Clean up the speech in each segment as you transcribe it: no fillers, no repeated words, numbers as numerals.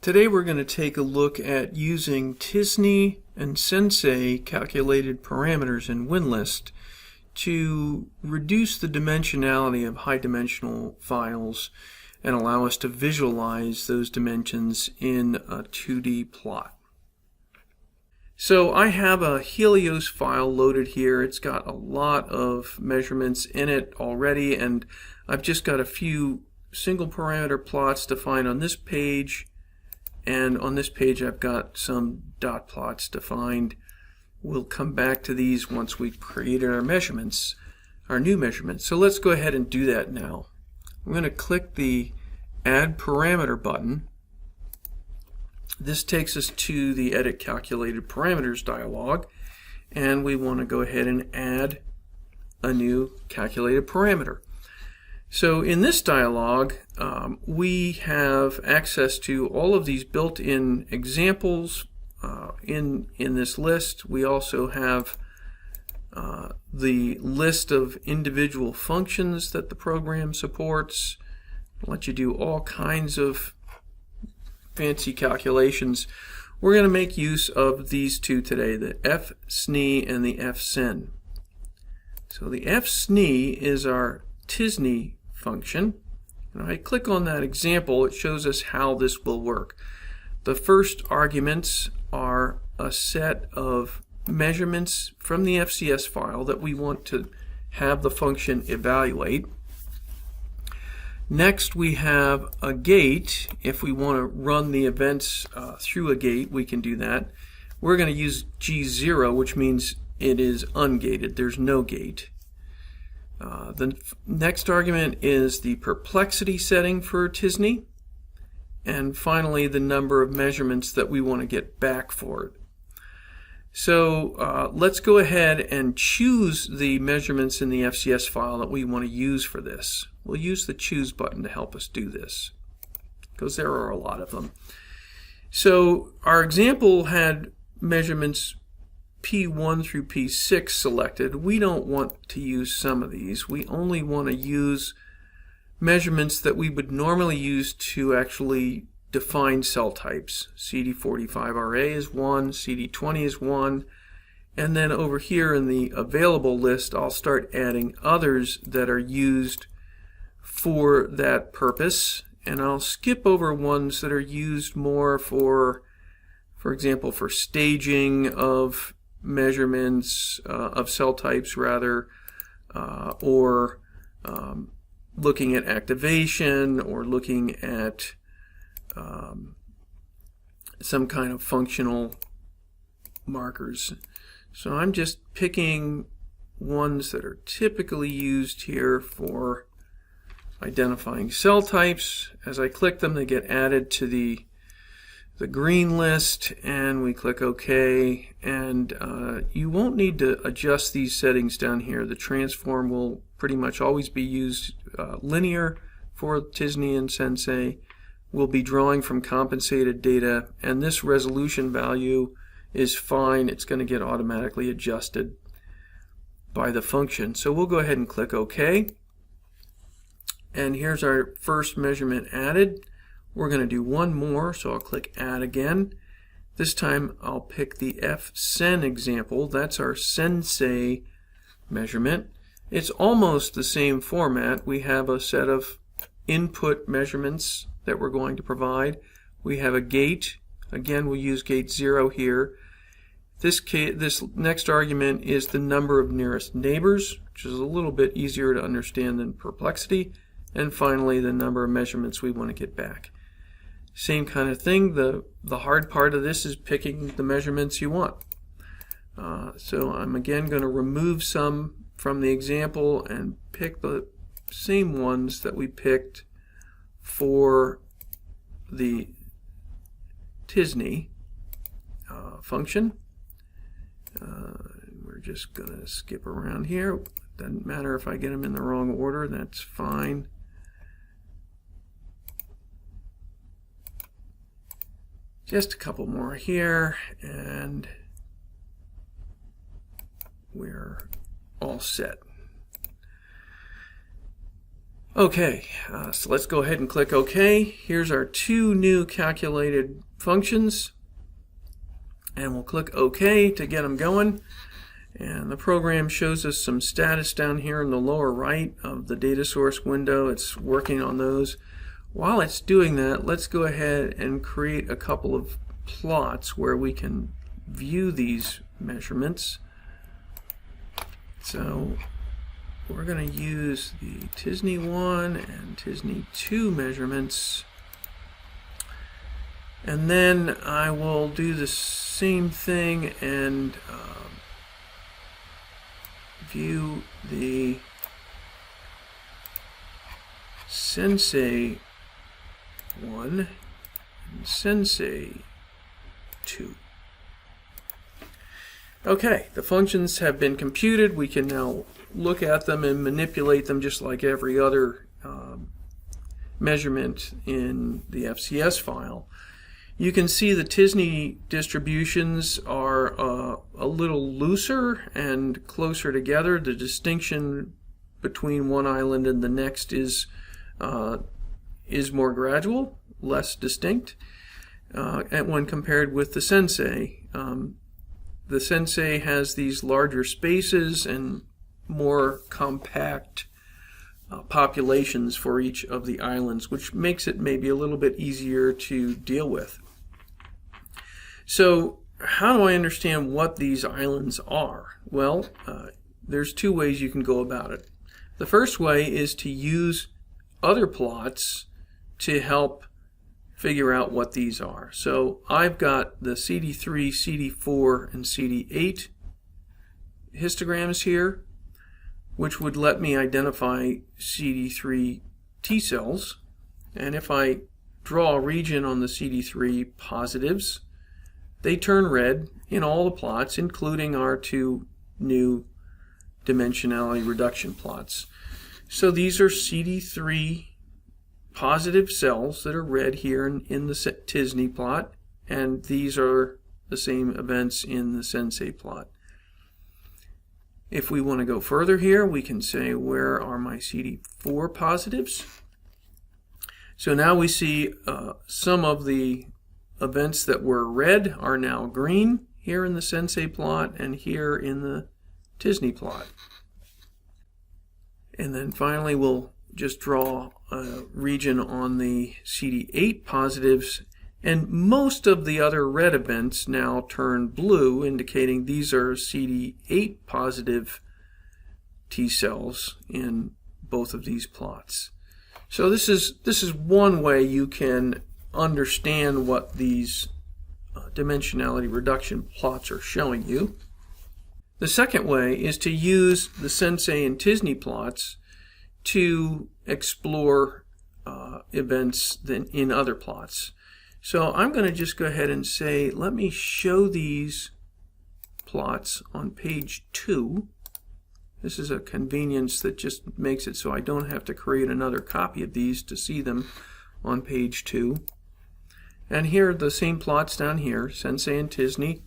Today we're going to take a look at using t-SNE and Cen-se calculated parameters in WinList to reduce the dimensionality of high-dimensional files and allow us to visualize those dimensions in a 2D plot. So I have a Helios file loaded here. It's got a lot of measurements in it already, and I've just got a few single parameter plots defined on this page, and on this page I've got some dot plots defined. We'll come back to these once we've created our measurements, our new measurements. So let's go ahead and do that now. I'm going to click the Add Parameter button. This takes us to the Edit Calculated Parameters dialog, and we want to go ahead and add a new calculated parameter. So in this dialog, we have access to all of these built-in examples in this list. We also have the list of individual functions that the program supports. It'll let you do all kinds of fancy calculations. We're going to make use of these two today, the f-SNE and the f-Cen. So the f-SNE is our t-SNE function. When I click on that example, it shows us how this will work. The first arguments are a set of measurements from the FCS file that we want to have the function evaluate. Next, we have a gate. If we want to run the events through a gate, we can do that. We're going to use G0, which means it is ungated. There's no gate. The next argument is the perplexity setting for t-SNE, and finally the number of measurements that we want to get back for it. So let's go ahead and choose the measurements in the FCS file that we want to use for this. We'll use the Choose button to help us do this, because there are a lot of them. So our example had measurements P1 through P6 selected. We don't want to use some of these. We only want to use measurements that we would normally use to actually define cell types. CD45RA is one, CD20 is one, and then over here in the available list I'll start adding others that are used for that purpose, and I'll skip over ones that are used more for example, for staging of measurements of cell types rather, or looking at activation, or looking at some kind of functional markers. So I'm just picking ones that are typically used here for identifying cell types. As I click them, they get added to the green list, and we click OK, and you won't need to adjust these settings down here. The transform will pretty much always be used linear for t-SNE and Cen-se. We'll be drawing from compensated data, and this resolution value is fine. It's going to get automatically adjusted by the function. So we'll go ahead and click OK, and here's our first measurement added. We're going to do one more, so I'll click Add again. This time I'll pick the f-Cen example. That's our Cen-se measurement. It's almost the same format. We have a set of input measurements that we're going to provide. We have a gate. Again, we'll use gate 0 here. This next argument is the number of nearest neighbors, which is a little bit easier to understand than perplexity. And finally, the number of measurements we want to get back. Same kind of thing. The hard part of this is picking the measurements you want. So I'm again going to remove some from the example and pick the same ones that we picked for the t-SNE function. We're just going to skip around here. Doesn't matter if I get them in the wrong order, that's fine. Just a couple more here, and we're all set. Okay, so let's go ahead and click OK. Here's our two new calculated functions, and we'll click OK to get them going. And the program shows us some status down here in the lower right of the data source window. It's working on those. While it's doing that, let's go ahead and create a couple of plots where we can view these measurements. So we're going to use the t-SNE 1 and t-SNE 2 measurements. And then I will do the same thing and view the Cen-se 1 and Cen-se 2. Okay, the functions have been computed. We can now look at them and manipulate them just like every other measurement in the FCS file. You can see the t-SNE distributions are a little looser and closer together. The distinction between one island and the next is more gradual, less distinct, and when compared with the Cen-se. The Cen-se has these larger spaces and more compact populations for each of the islands, which makes it maybe a little bit easier to deal with. So how do I understand what these islands are? Well, there's two ways you can go about it. The first way is to use other plots to help figure out what these are. So I've got the CD3, CD4, and CD8 histograms here, which would let me identify CD3 T cells. And if I draw a region on the CD3 positives, they turn red in all the plots, including our two new dimensionality reduction plots. So these are CD3 positive cells that are red here in the t-SNE plot, and these are the same events in the Cen-se plot. If we want to go further here, we can say, where are my CD4 positives? So now we see some of the events that were red are now green here in the Cen-se plot and here in the t-SNE plot. And then finally we'll just draw a region on the CD8 positives, and most of the other red events now turn blue, indicating these are CD8 positive T cells in both of these plots. So this is one way you can understand what these dimensionality reduction plots are showing you. The second way is to use the Cen-se and t-SNE plots to explore events in other plots. So I'm going to just go ahead and say, let me show these plots on page 2. This is a convenience that just makes it so I don't have to create another copy of these to see them on page 2. And here are the same plots down here, Cen-se and t-SNE.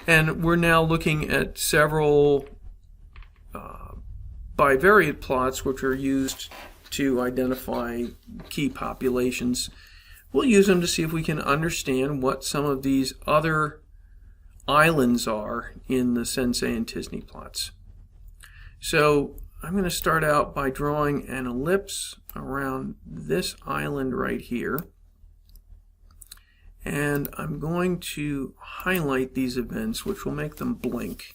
And we're now looking at several bivariate plots which are used to identify key populations. We'll use them to see if we can understand what some of these other islands are in the Cen-se and t-SNE plots. So I'm going to start out by drawing an ellipse around this island right here. And I'm going to highlight these events, which will make them blink.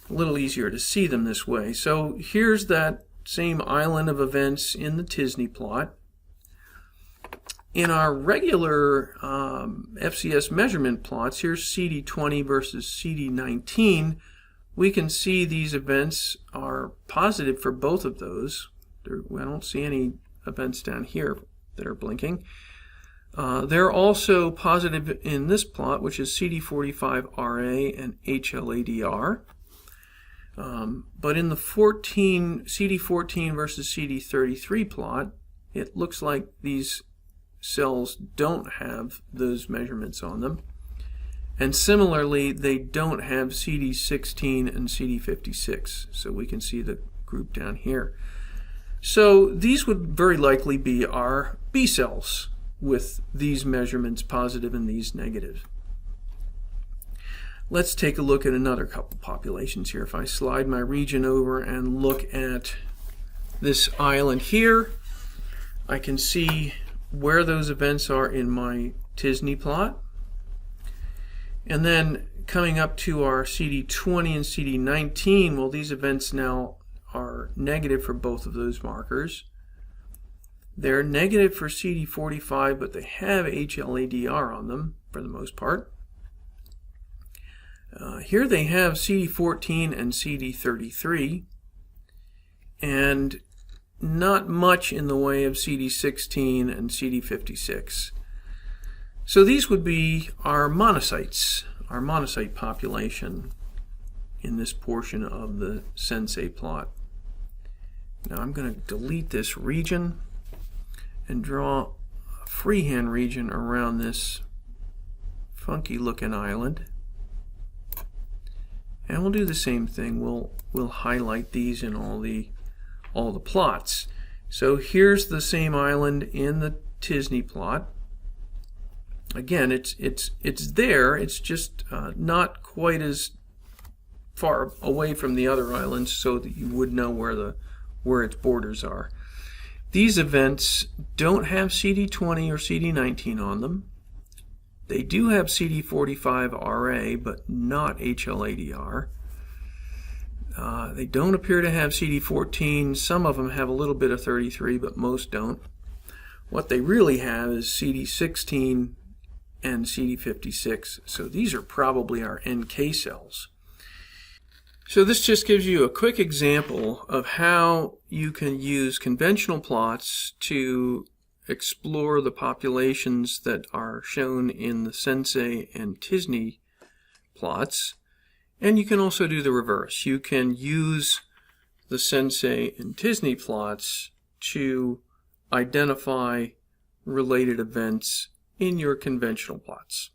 A little easier to see them this way. So here's that same island of events in the t-SNE plot. In our regular FCS measurement plots, here's CD20 versus CD19. We can see these events are positive for both of those. I don't see any events down here that are blinking. They're also positive in this plot, which is CD45RA and HLADR. But in the CD14 versus CD33 plot, it looks like these cells don't have those measurements on them. And similarly, they don't have CD16 and CD56. So we can see the group down here. So these would very likely be our B cells with these measurements positive and these negative. Let's take a look at another couple populations here. If I slide my region over and look at this island here, I can see where those events are in my t-SNE plot. And then coming up to our CD20 and CD19, well, these events now are negative for both of those markers. They're negative for CD45, but they have HLA-DR on them for the most part. Here they have CD14 and CD33, and not much in the way of CD16 and CD56. So these would be our monocytes, our monocyte population in this portion of the Cen-se plot. Now I'm going to delete this region and draw a freehand region around this funky looking island. And we'll do the same thing. We'll highlight these in all the plots. So here's the same island in the t-SNE plot. Again, it's there. It's just not quite as far away from the other islands, so that you would know where its borders are. These events don't have CD20 or CD19 on them. They do have CD45RA, but not HLA-DR. They don't appear to have CD14. Some of them have a little bit of 33, but most don't. What they really have is CD16 and CD56. So these are probably our NK cells. So this just gives you a quick example of how you can use conventional plots to explore the populations that are shown in the Cen-se and t-SNE plots. And you can also do the reverse. You can use the Cen-se and t-SNE plots to identify related events in your conventional plots.